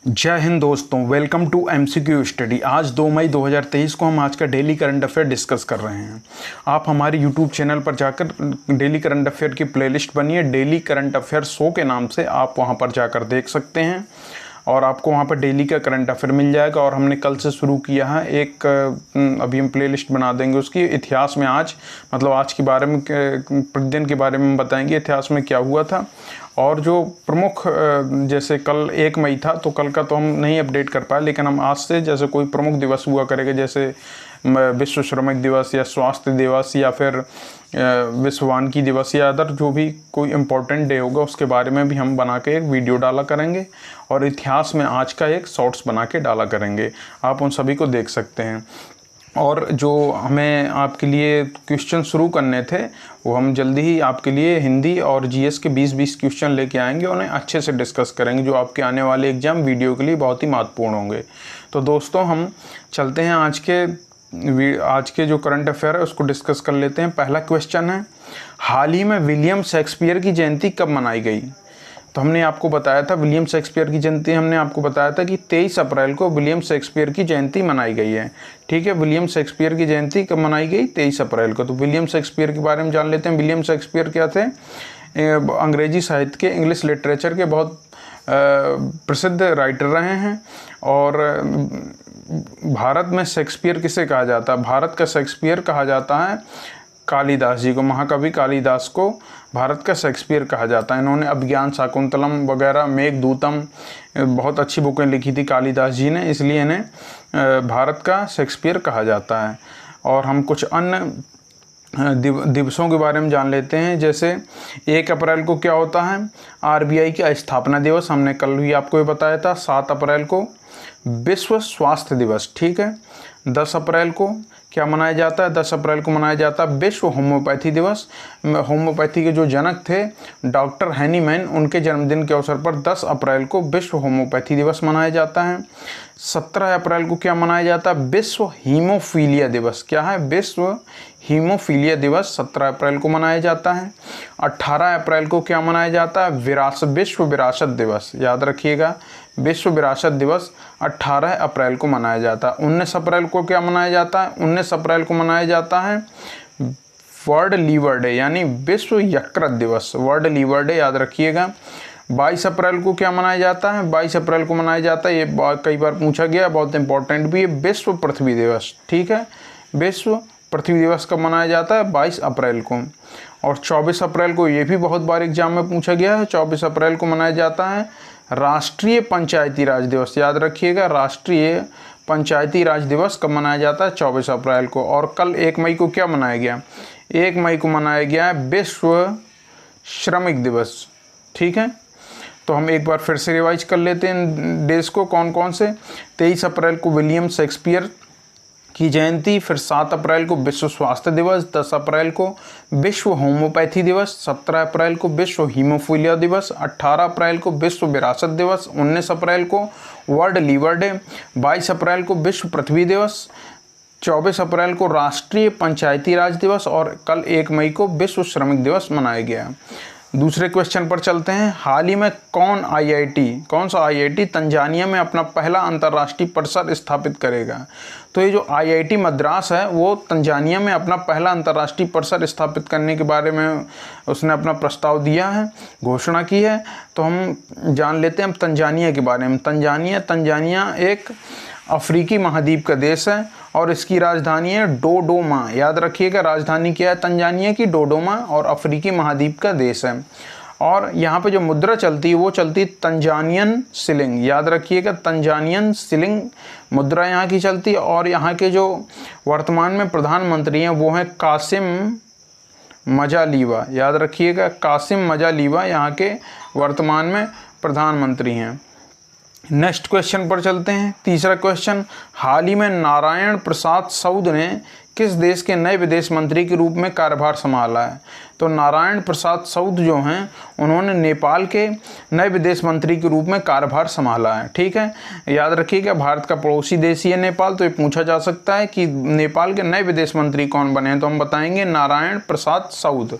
जय हिंद दोस्तों, welcome to MCQ study. आज 2 मई 2023 को हम आज का डेली करंट अफेयर डिस्कस कर रहे हैं। आप हमारे यूट्यूब चैनल पर जाकर डेली करंट अफेयर की प्लेलिस्ट बनी है, डेली करंट अफेयर शो के नाम से आप वहां पर जाकर देख सकते हैं और आपको वहां पर डेली का करंट अफेयर मिल जाएगा। और हमने कल से शुरू किया है एक अभी हम प्लेलिस्ट बना देंगे उसकी इतिहास में। आज मतलब आज के बारे में, प्रतिदिन के बारे में बताएंगे इतिहास में क्या हुआ था। और जो प्रमुख, जैसे कल 1 मई था तो कल का तो हम नहीं अपडेट कर पाए, लेकिन हम आज से जैसे कोई प्रमुख दिवस हुआ करेगा, जैसे विश्व श्रमिक दिवस या स्वास्थ्य दिवस या फिर विश्व वानिकी दिवस या अदर जो भी कोई इम्पोर्टेंट डे होगा उसके बारे में भी हम बना के एक वीडियो डाला करेंगे। और इतिहास में आज का एक शॉर्ट्स बना के डाला करेंगे, आप उन सभी को देख सकते हैं। और जो हमें आपके लिए क्वेश्चन शुरू करने थे वो हम जल्दी ही आपके लिए हिंदी और जीएस के 20-20 क्वेश्चन लेके आएंगे, उन्हें अच्छे से डिस्कस करेंगे जो आपके आने वाले एग्जाम वीडियो के लिए बहुत ही महत्वपूर्ण होंगे। तो दोस्तों हम चलते हैं आज के जो करंट अफेयर है उसको डिस्कस कर लेते हैं। पहला क्वेश्चन है, हाल ही में विलियम शेक्सपियर की जयंती कब मनाई गई? तो हमने आपको बताया था विलियम शेक्सपियर की जयंती, हमने आपको बताया था कि 23 अप्रैल को विलियम शेक्सपियर की जयंती मनाई गई है। ठीक है, विलियम शेक्सपियर की जयंती कब मनाई गई? 23 अप्रैल को। तो विलियम शेक्सपियर के बारे में जान लेते हैं। विलियम शेक्सपियर क्या थे? अंग्रेजी साहित्य के, इंग्लिश लिटरेचर के बहुत प्रसिद्ध राइटर रहे हैं। और भारत में शेक्सपियर किसे कहा जाता है? भारत का शेक्सपियर कहा जाता है कालिदास जी को, महाकवि कालिदास को भारत का शेक्सपियर कहा जाता है। इन्होंने अभिज्ञान शाकुंतलम वगैरह, मेघदूतम, बहुत अच्छी बुकें लिखी थी कालिदास जी ने, इसलिए इन्हें भारत का शेक्सपियर कहा जाता है। और हम कुछ अन्य दिवसों के बारे में जान लेते हैं। जैसे 1 अप्रैल को क्या होता है? आरबीआई का स्थापना दिवस, हमने कल भी आपको ये बताया था। 7 अप्रैल को विश्व स्वास्थ्य दिवस। ठीक है, 10 अप्रैल को क्या मनाया जाता है? 10 अप्रैल को मनाया जाता है विश्व होम्योपैथी दिवस। होम्योपैथी के जो जनक थे डॉक्टर हैनीमैन, उनके जन्मदिन के अवसर पर 10 अप्रैल को विश्व होम्योपैथी दिवस मनाया जाता है। 17 अप्रैल को क्या मनाया जाता है? विश्व हीमोफीलिया दिवस। क्या है? विश्व हीमोफीलिया दिवस 17 अप्रैल को मनाया जाता है। 18 अप्रैल को क्या मनाया जाता है? विश्व विरासत दिवस। याद रखिएगा, विश्व विरासत दिवस 18 अप्रैल को मनाया जाता है। 19 अप्रैल को क्या मनाया जाता है? 19 अप्रैल को मनाया जाता है वर्ल्ड लीवर डे, यानी विश्व यकृत दिवस। वर्ल्ड लीवर डे याद रखिएगा। 22 अप्रैल को क्या मनाया जाता है? 22 अप्रैल को मनाया जाता है, ये कई बार पूछा गया, बहुत इंपॉर्टेंट भी है, विश्व पृथ्वी दिवस। ठीक है, विश्व पृथ्वी दिवस कब मनाया जाता है? 22 अप्रैल को। और 24 अप्रैल को, ये भी बहुत बार एग्जाम में पूछा गया है, 24 अप्रैल को मनाया जाता है राष्ट्रीय पंचायती राज दिवस। याद रखिएगा, राष्ट्रीय पंचायती राज दिवस कब मनाया जाता है? 24 अप्रैल को। और कल 1 मई को क्या मनाया गया? 1 मई को मनाया गया है विश्व श्रमिक दिवस। ठीक है, तो हम एक बार फिर से रिवाइज कर लेते हैं डेज को, कौन कौन से। 23 अप्रैल को विलियम शेक्सपियर की जयंती, फिर 7 अप्रैल को विश्व स्वास्थ्य दिवस, 10 अप्रैल को विश्व होम्योपैथी दिवस, 17 अप्रैल को विश्व हीमोफीलिया दिवस, 18 अप्रैल को विश्व विरासत दिवस, 19 अप्रैल को वर्ल्ड लीवर डे, 22 अप्रैल को विश्व पृथ्वी दिवस, 24 अप्रैल को राष्ट्रीय पंचायती राज दिवस और कल 1 मई को विश्व श्रमिक दिवस मनाया गया। दूसरे क्वेश्चन पर चलते हैं। हाल ही में कौन सा आईआईटी तंजानिया में अपना पहला अंतर्राष्ट्रीय परिसर स्थापित करेगा? तो ये जो आईआईटी मद्रास है वो तंजानिया में अपना पहला अंतर्राष्ट्रीय परिसर स्थापित करने के बारे में उसने अपना प्रस्ताव दिया है, घोषणा की है। तो हम जान लेते हैं तंजानिया के बारे में। तंजानिया एक अफ्रीकी महाद्वीप का देश है और इसकी राजधानी है डोडोमा। याद रखिएगा, राजधानी क्या है तंजानिया की? डोडोमा। और अफ्रीकी महाद्वीप का देश है। और यहाँ पे जो मुद्रा चलती है वो चलती तंजानियन शिलिंग। याद रखिएगा, तंजानियन शिलिंग मुद्रा यहाँ की चलती है। और यहाँ के जो वर्तमान में प्रधानमंत्री हैं वो हैं कासिम मजालीवा। याद रखिएगा, कासिम मजालीवा यहाँ के वर्तमान में प्रधानमंत्री हैं। नेक्स्ट क्वेश्चन पर चलते हैं। तीसरा क्वेश्चन, हाल ही में नारायण प्रसाद सऊद ने किस देश के नए विदेश मंत्री के रूप में कार्यभार संभाला है? तो नारायण प्रसाद सऊद जो हैं उन्होंने नेपाल के नए विदेश मंत्री के रूप में कार्यभार संभाला है। ठीक है, याद रखिएगा, भारत का पड़ोसी देश ही है नेपाल, तो ये पूछा जा सकता है कि नेपाल के नए विदेश मंत्री कौन बने हैं, तो हम बताएंगे नारायण प्रसाद सऊद।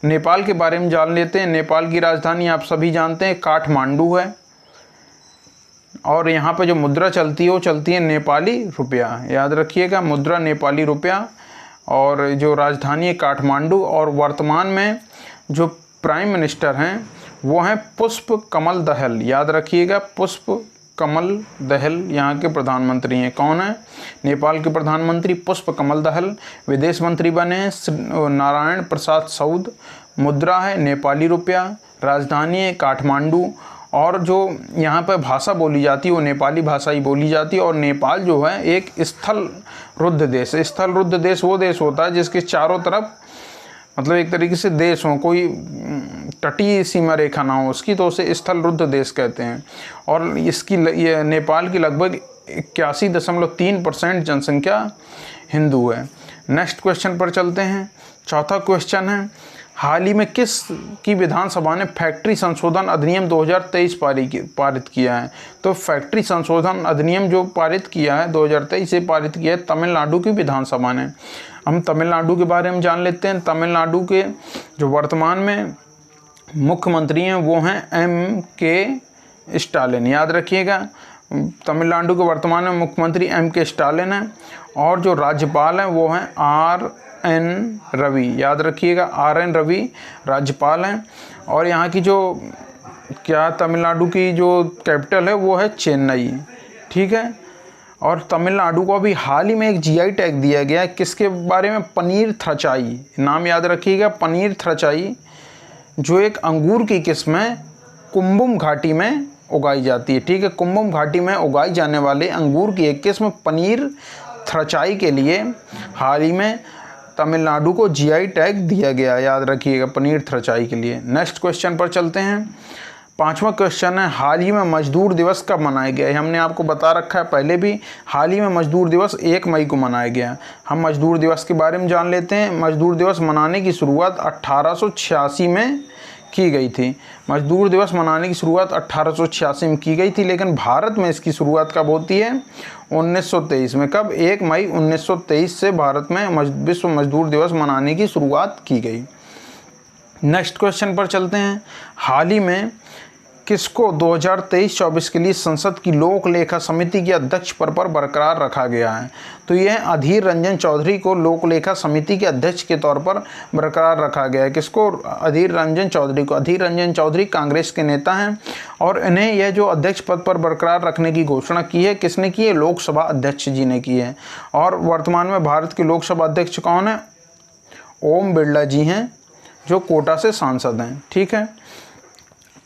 नेपाल के बारे में जान लेते हैं। नेपाल की राजधानी आप सभी जानते हैं काठमांडू है। और यहाँ पे जो मुद्रा चलती है वो चलती है नेपाली रुपया, याद रखिएगा, मुद्रा नेपाली रुपया। और जो राजधानी है काठमांडू, और वर्तमान में जो प्राइम मिनिस्टर हैं वो हैं पुष्प कमल दहल, याद रखिएगा, पुष्प कमल दहल यहाँ के प्रधानमंत्री हैं। कौन है? नेपाल के प्रधानमंत्री पुष्प कमल दहल। विदेश मंत्री बने हैं नारायण प्रसाद सऊद। मुद्रा है नेपाली रुपया, राजधानी है काठमांडू, और जो यहाँ पर भाषा बोली जाती है वो नेपाली भाषा ही बोली जाती है। और नेपाल जो है एक स्थल रुद्ध देश है। स्थल रुद्ध देश वो देश होता है जिसके चारों तरफ मतलब एक तरीके से देश हो, कोई तटीय सीमा रेखा ना हो उसकी, तो उसे स्थल रुद्ध देश कहते हैं। और इसकी ये नेपाल की लगभग 81.3% जनसंख्या हिंदू है। नेक्स्ट क्वेश्चन पर चलते हैं। चौथा क्वेश्चन है, हाल ही में किस की विधानसभा ने फैक्ट्री संशोधन अधिनियम 2023 पारित किया है? तो फैक्ट्री संशोधन अधिनियम जो पारित किया है 2023 से पारित किया है तमिलनाडु की विधानसभा ने। हम तमिलनाडु के बारे में जान लेते हैं। तमिलनाडु के जो वर्तमान में मुख्यमंत्री हैं वो हैं M.K. स्टालिन, याद रखिएगा, तमिलनाडु के वर्तमान में मुख्यमंत्री M.K. स्टालिन हैं। और जो राज्यपाल हैं वो हैं R.N. रवि, याद रखिएगा, R.N. रवि राज्यपाल हैं। और यहाँ की जो तमिलनाडु की जो कैपिटल है वो है चेन्नई, ठीक है। और तमिलनाडु को अभी हाल ही में एक GI टैग दिया गया है, किसके बारे में? पनीर थ्रचाई, नाम याद रखिएगा, पनीर थ्रचाई, जो एक अंगूर की किस्म है, कुंभुम घाटी में उगाई जाती है, ठीक है। कुंभुम घाटी में उगाई जाने वाले अंगूर की एक किस्म पनीर थ्रचाई के लिए हाल ही में तमिलनाडु को GI टैग दिया गया, याद रखिएगा, पनीर थ्रचाई के लिए। नेक्स्ट क्वेश्चन पर चलते हैं। पांचवा क्वेश्चन है, हाल ही में मजदूर दिवस कब मनाया गया है? हमने आपको बता रखा है पहले भी, हाल ही में मजदूर दिवस 1 मई को मनाया गया। हम मजदूर दिवस के बारे में जान लेते हैं। मजदूर दिवस मनाने की शुरुआत 1886 में की गई थी। मजदूर दिवस मनाने की शुरुआत 1886 में की गई थी, लेकिन भारत में इसकी शुरुआत कब होती है? 1923 में। कब? 1 मई 1923 से भारत में विश्व मजदूर दिवस मनाने की शुरुआत की गई। नेक्स्ट क्वेश्चन पर चलते हैं। हाल ही में किसको 2023-24 के लिए संसद की लोक लेखा समिति के अध्यक्ष पद पर बरकरार रखा गया है? तो यह अधीर रंजन चौधरी को लोक लेखा समिति के अध्यक्ष के तौर पर बरकरार रखा गया है। किसको? अधीर रंजन चौधरी को। अधीर रंजन चौधरी कांग्रेस के नेता हैं और इन्हें यह जो अध्यक्ष पद पर बरकरार रखने की घोषणा की है किसने की है? लोकसभा अध्यक्ष जी ने की है। और वर्तमान में भारत के लोकसभा अध्यक्ष कौन है? ओम बिरला जी हैं, जो कोटा से सांसद हैं, ठीक है।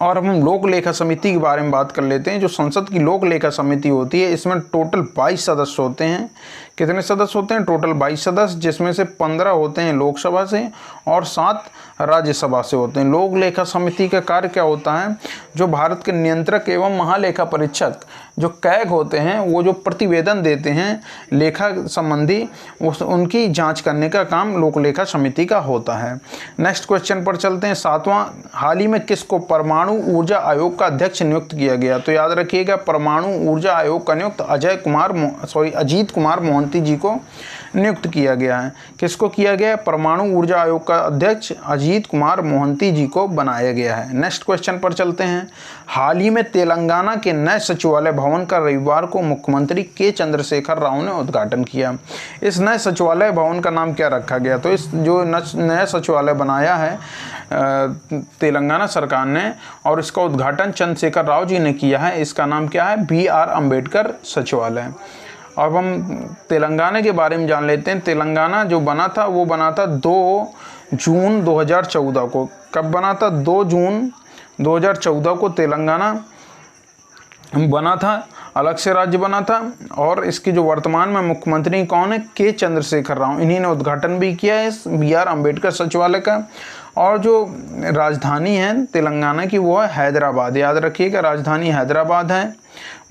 और अब हम लोक लेखा समिति के बारे में बात कर लेते हैं। जो संसद की लोक लेखा समिति होती है इसमें टोटल 22 सदस्य होते हैं। कितने सदस्य होते हैं? टोटल 22 सदस्य, जिसमें से 15 होते हैं लोकसभा से और 7 राज्यसभा से होते हैं। लोक लेखा समिति का कार्य क्या होता है? जो भारत के नियंत्रक एवं महालेखा परीक्षक जो कैग होते हैं वो जो प्रतिवेदन देते हैं लेखा संबंधी, उनकी जांच करने का काम लोक लेखा समिति का होता है। नेक्स्ट क्वेश्चन पर चलते हैं। 7वां, हाल ही में किसको परमाणु ऊर्जा आयोग का अध्यक्ष नियुक्त किया गया? तो याद रखिएगा, परमाणु ऊर्जा आयोग का नियुक्त अजीत कुमार मोहंती जी को नियुक्त किया गया है। किसको किया गया है? परमाणु ऊर्जा आयोग का अध्यक्ष अजीत कुमार मोहंती जी को बनाया गया है। नेक्स्ट क्वेश्चन पर चलते हैं। हाल ही में तेलंगाना के नए सचिवालय भवन का रविवार को मुख्यमंत्री के चंद्रशेखर राव ने उद्घाटन किया। इस नए सचिवालय भवन का नाम क्या रखा गया? तो इस जो नया सचिवालय बनाया है तेलंगाना सरकार ने और इसका उद्घाटन चंद्रशेखर राव जी ने किया है, इसका नाम क्या है? BR अम्बेडकर सचिवालय। अब हम तेलंगाना के बारे में जान लेते हैं। तेलंगाना जो बना था वो बना था 2 जून 2014 को। कब बना था? 2 जून 2014 को तेलंगाना बना था, अलग से राज्य बना था। और इसके जो वर्तमान में मुख्यमंत्री कौन है? के चंद्रशेखर राव। इन्हीं ने उद्घाटन भी किया है इस BR अम्बेडकर सचिवालय का। और जो राजधानी है तेलंगाना की वो है हैदराबाद, याद रखिएगा, राजधानी हैदराबाद है।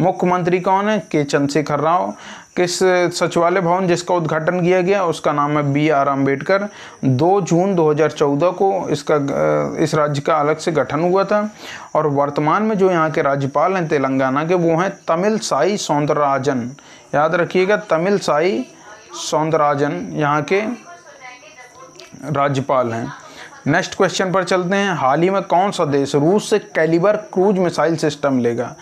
मुख्यमंत्री कौन है? के चंद्रशेखर राव। किस सचिवालय भवन जिसका उद्घाटन किया गया उसका नाम है BR अम्बेडकर। 2 जून 2014 को इस राज्य का अलग से गठन हुआ था। और वर्तमान में जो यहाँ के राज्यपाल हैं तेलंगाना के वो हैं तमिलसाई सौंदरराजन, याद रखिएगा, तमिलसाई सौंदरराजन यहाँ के राज्यपाल हैं। नेक्स्ट क्वेश्चन पर चलते हैं। हाल ही में कौन सा देश रूस से कैलिबर क्रूज मिसाइल सिस्टम लेगा?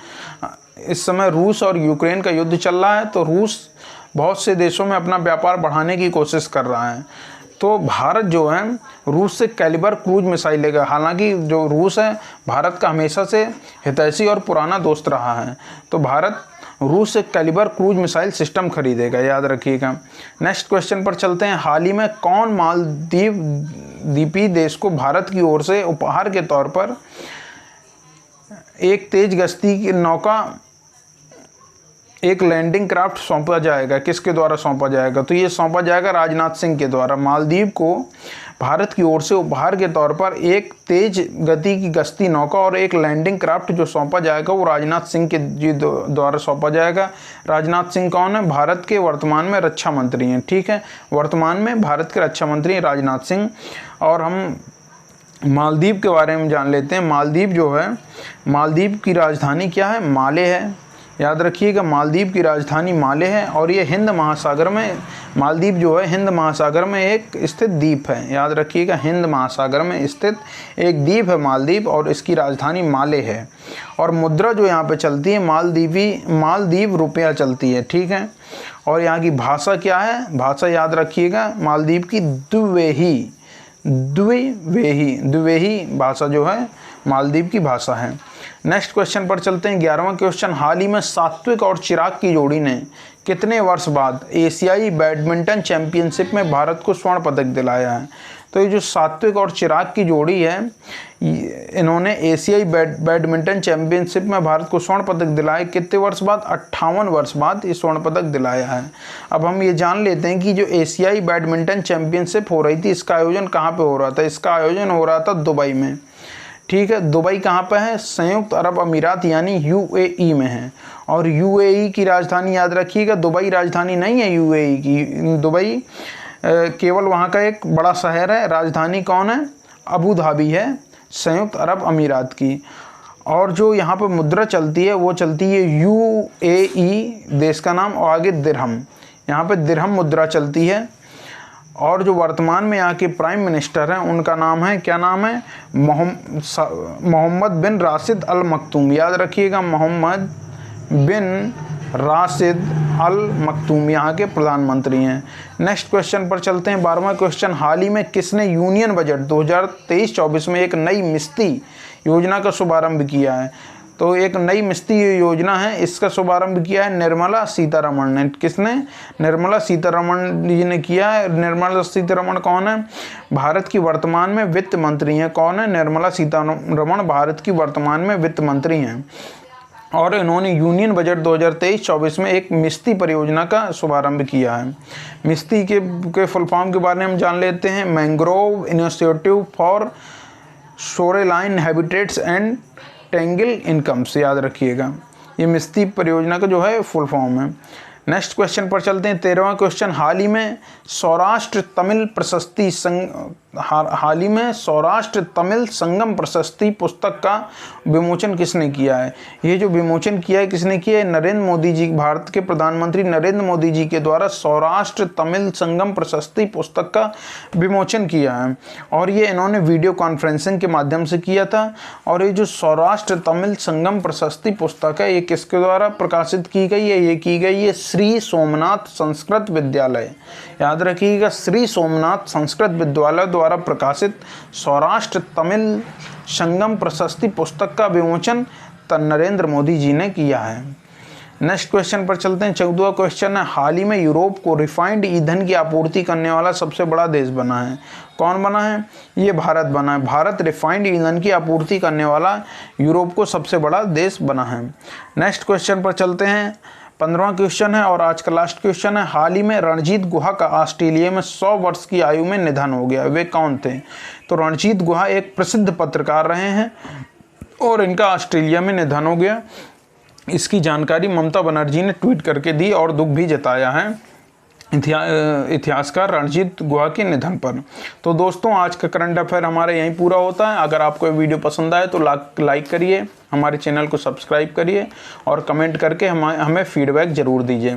इस समय रूस और यूक्रेन का युद्ध चल रहा है, तो रूस बहुत से देशों में अपना व्यापार बढ़ाने की कोशिश कर रहा है। तो भारत जो है रूस से कैलिबर क्रूज मिसाइल लेगा। हालांकि जो रूस है भारत का हमेशा से हितैषी और पुराना दोस्त रहा है, तो भारत रूस से कैलिबर क्रूज मिसाइल सिस्टम खरीदेगा, याद रखिएगा। नेक्स्ट क्वेश्चन पर चलते हैं। हाल ही में कौन मालदीव द्वीपीय देश को भारत की ओर से उपहार के तौर पर एक तेज गश्ती की नौका, एक लैंडिंग क्राफ्ट सौंपा जाएगा? किसके द्वारा सौंपा जाएगा? तो ये सौंपा जाएगा राजनाथ सिंह के द्वारा। मालदीव को भारत की ओर से उपहार के तौर पर एक तेज गति की गश्ती नौका और एक लैंडिंग क्राफ्ट जो सौंपा जाएगा वो राजनाथ सिंह के जी द्वारा सौंपा जाएगा। राजनाथ सिंह कौन है? भारत के वर्तमान में रक्षा मंत्री हैं, ठीक है। वर्तमान में भारत के रक्षा मंत्री राजनाथ सिंह। और हम मालदीव के बारे में जान लेते हैं। मालदीव जो है, मालदीव की राजधानी क्या है? माले है, याद रखिएगा। मालदीव की राजधानी माले है और ये हिंद महासागर में, मालदीव जो है हिंद महासागर में एक स्थित द्वीप है, याद रखिएगा। हिंद महासागर में स्थित एक द्वीप है मालदीव और इसकी राजधानी माले है। और मुद्रा जो यहाँ पे चलती है मालदीव रुपया चलती है, ठीक है। और यहाँ की भाषा क्या है? भाषा याद रखिएगा मालदीव की द्विवेही भाषा जो है मालदीव की भाषा है। नेक्स्ट क्वेश्चन पर चलते हैं। 11वां क्वेश्चन। हाल ही में सात्विक और चिराग की जोड़ी ने कितने वर्ष बाद एशियाई बैडमिंटन चैंपियनशिप में भारत को स्वर्ण पदक दिलाया है? तो ये जो सात्विक और चिराग की जोड़ी है, इन्होंने एशियाई बैडमिंटन चैंपियनशिप में भारत को स्वर्ण पदक दिलाया कितने वर्ष बाद? 58 वर्ष बाद ये स्वर्ण पदक दिलाया है। अब हम ये जान लेते हैं कि जो एशियाई बैडमिंटन चैंपियनशिप हो रही थी, इसका आयोजन कहाँ पे हो रहा था? इसका आयोजन हो रहा था दुबई में, ठीक है। दुबई कहाँ पे है? संयुक्त अरब अमीरात यानी यूएई में है। और यूएई की राजधानी याद रखिएगा, दुबई राजधानी नहीं है यूएई की। दुबई केवल वहाँ का एक बड़ा शहर है। राजधानी कौन है? अबू धाबी है, संयुक्त अरब अमीरात की। और जो यहाँ पर मुद्रा चलती है वो चलती है यूएई देश का नाम, और आगे दिरहम, यहाँ पे दिरहम मुद्रा चलती है। और जो वर्तमान में यहाँ के प्राइम मिनिस्टर हैं उनका नाम है, क्या नाम है? मोहम्मद बिन राशिद अल मखतूम, याद रखिएगा। मोहम्मद बिन राशिद अल मखतूम यहाँ के प्रधानमंत्री हैं। नेक्स्ट क्वेश्चन पर चलते हैं। 12वां क्वेश्चन। हाल ही में किसने यूनियन बजट 2023-24 में एक नई मिस्ती योजना का शुभारंभ किया है? तो एक नई मिस्ती योजना है, इसका शुभारंभ किया है निर्मला सीतारमण ने। किसने? निर्मला सीतारमण जी ने किया है। निर्मला सीतारमण कौन है? भारत की वर्तमान में वित्त मंत्री हैं। कौन है? निर्मला सीतारमण भारत की वर्तमान में वित्त मंत्री हैं। और इन्होंने यूनियन बजट 2023-24 में एक मिस्ती परियोजना का शुभारंभ किया है। मिस्ती के फुल फॉर्म के बारे में हम जान लेते हैं। Mangrove initiative for shoreline habitats and tangible income से, याद रखिएगा। ये मिस्ती परियोजना का जो है फुल फॉर्म है। नेक्स्ट क्वेश्चन पर चलते हैं। 13वां क्वेश्चन। हाल ही में सौराष्ट्र तमिल संगम प्रशस्ति पुस्तक का विमोचन किसने किया है? ये जो विमोचन किया है किसने किया है? नरेंद्र मोदी जी, भारत के प्रधानमंत्री नरेंद्र मोदी जी के द्वारा सौराष्ट्र तमिल संगम प्रशस्ति पुस्तक का विमोचन किया है। और ये इन्होंने वीडियो कॉन्फ्रेंसिंग के माध्यम से किया था। और ये जो सौराष्ट्र तमिल संगम प्रशस्ति पुस्तक है ये किसके द्वारा प्रकाशित की गई है? ये की गई है श्री सोमनाथ संस्कृत विद्यालय, याद रखिएगा। श्री सोमनाथ संस्कृत विद्यालय द्वारा प्रकाशित सौराष्ट्र तमिल संगम प्रशस्ति पुस्तक का विमोचन नरेंद्र मोदी जी ने किया है। नेक्स्ट क्वेश्चन पर चलते हैं। 14वां क्वेश्चन है। हाल ही में यूरोप को रिफाइंड ईंधन की आपूर्ति करने वाला सबसे बड़ा देश बना है। कौन बना है? ये भारत बना है। भारत रिफाइंड ईंधन की आपूर्ति करने वाला यूरोप को सबसे बड़ा देश बना है। नेक्स्ट क्वेश्चन पर चलते हैं। 15वां क्वेश्चन है और आज का लास्ट क्वेश्चन है। हाल ही में रणजीत गुहा का ऑस्ट्रेलिया में 100 वर्ष की आयु में निधन हो गया। वे कौन थे? तो रणजीत गुहा एक प्रसिद्ध पत्रकार रहे हैं और इनका ऑस्ट्रेलिया में निधन हो गया। इसकी जानकारी ममता बनर्जी ने ट्वीट करके दी और दुख भी जताया है इतिहासकार रणजीत गुहा के निधन पर। तो दोस्तों आज का करंट अफेयर हमारा यहीं पूरा होता है। अगर आपको ये वीडियो पसंद आए तो लाइक करिए, हमारे चैनल को सब्सक्राइब करिए और कमेंट करके हमें फीडबैक ज़रूर दीजिए।